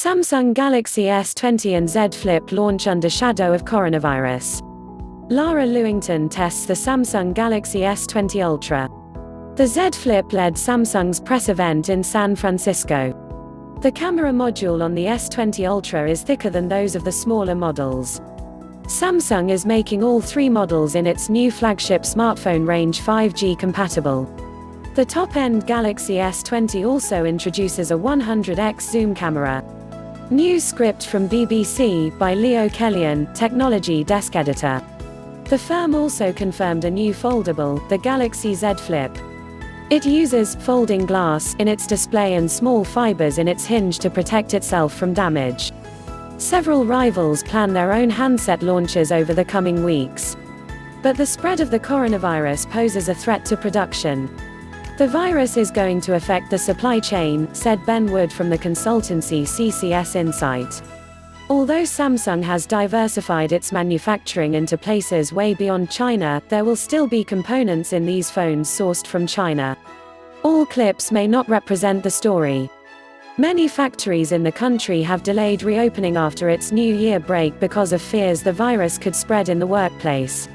Samsung Galaxy S20 and Z Flip launch under shadow of coronavirus. Lara Lewington tests the Samsung Galaxy S20 Ultra. The Z Flip led Samsung's press event in San Francisco. The camera module on the S20 Ultra is thicker than those of the smaller models. Samsung is making all three models in its new flagship smartphone range 5G compatible. The top-end Galaxy S20 also introduces a 100x zoom camera. News script from BBC by Leo Kelion, technology desk editor. The firm also confirmed a new foldable, the Galaxy Z Flip. It uses folding glass in its display and small fibres in its hinge to protect itself from damage. Several rivals plan their own handset launches over the coming weeks. But the spread of the coronavirus poses a threat to production. The virus is going to affect the supply chain, said Ben Wood from the consultancy CCS Insight. Although Samsung has diversified its manufacturing into places way beyond China, there will still be components in these phones sourced from China. All clips may not represent the story. Many factories in the country have delayed reopening after its New Year break because of fears the virus could spread in the workplace.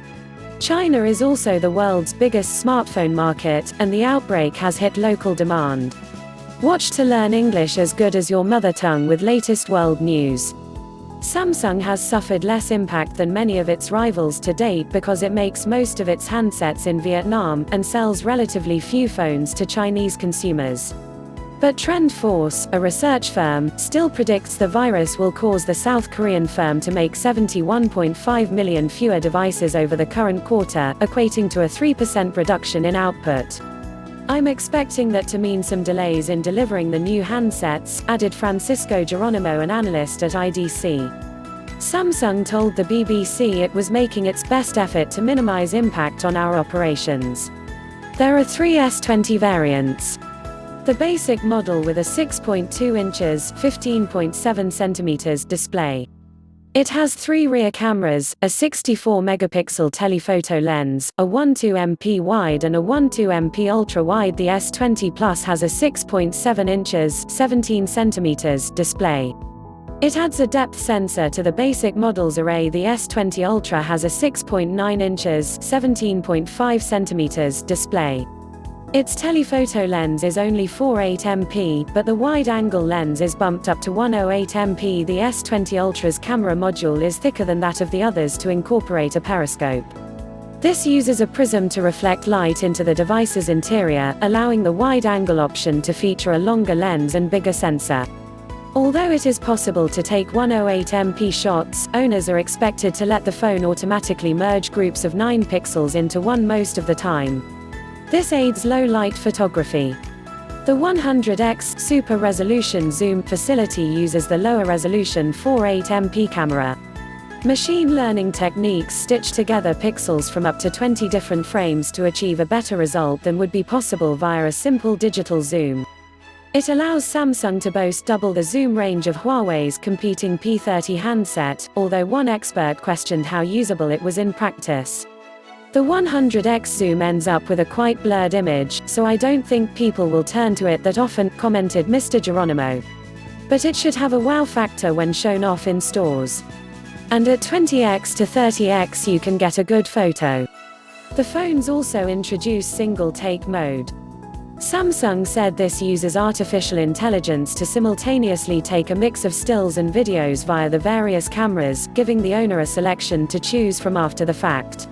China is also the world's biggest smartphone market, and the outbreak has hit local demand. Watch to learn English as good as your mother tongue with latest world news. Samsung has suffered less impact than many of its rivals to date because it makes most of its handsets in Vietnam, and sells relatively few phones to Chinese consumers. But TrendForce, a research firm, still predicts the virus will cause the South Korean firm to make 71.5 million fewer devices over the current quarter, equating to a 3% reduction in output. I'm expecting that to mean some delays in delivering the new handsets, added Francisco Geronimo, an analyst at IDC. Samsung told the BBC it was making its best effort to minimize impact on our operations. There are three S20 variants. The basic model with a 6.2 inches (15.7 centimeters) display. It has three rear cameras, a 64-megapixel telephoto lens, a 12MP wide and a 12MP ultra-wide. The S20 Plus has a 6.7 inches (17 centimeters) display. It adds a depth sensor to the basic model's array. The S20 Ultra has a 6.9 inches (17.5 centimeters) display. Its telephoto lens is only 48MP, but the wide-angle lens is bumped up to 108MP. The S20 Ultra's camera module is thicker than that of the others to incorporate a periscope. This uses a prism to reflect light into the device's interior, allowing the wide-angle option to feature a longer lens and bigger sensor. Although it is possible to take 108MP shots, owners are expected to let the phone automatically merge groups of 9 pixels into one most of the time. This aids low-light photography. The 100x super resolution zoom facility uses the lower resolution 48MP camera. Machine learning techniques stitch together pixels from up to 20 different frames to achieve a better result than would be possible via a simple digital zoom. It allows Samsung to boast double the zoom range of Huawei's competing P30 handset, although one expert questioned how usable it was in practice. The 100x zoom ends up with a quite blurred image, so I don't think people will turn to it that often, commented Mr. Geronimo. But it should have a wow factor when shown off in stores. And at 20x to 30x you can get a good photo. The phones also introduce single-take mode. Samsung said this uses artificial intelligence to simultaneously take a mix of stills and videos via the various cameras, giving the owner a selection to choose from after the fact.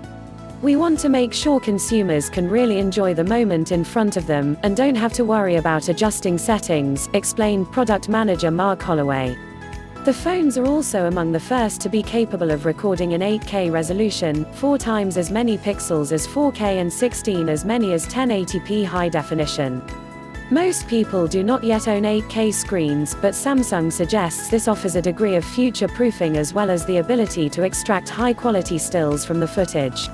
We want to make sure consumers can really enjoy the moment in front of them, and don't have to worry about adjusting settings, explained product manager Mark Holloway. The phones are also among the first to be capable of recording in 8K resolution, 4 times as many pixels as 4K and 16 as many as 1080p high definition. Most people do not yet own 8K screens, but Samsung suggests this offers a degree of future-proofing as well as the ability to extract high-quality stills from the footage.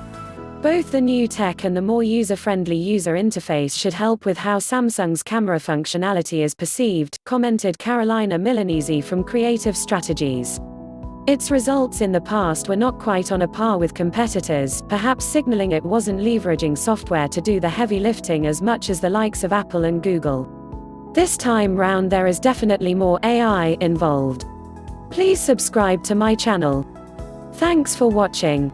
Both the new tech and the more user-friendly user interface should help with how Samsung's camera functionality is perceived, commented Carolina Milanese from Creative Strategies. Its results in the past were not quite on a par with competitors, perhaps signaling it wasn't leveraging software to do the heavy lifting as much as the likes of Apple and Google. This time round there is definitely more AI involved. Please subscribe to my channel. Thanks for watching.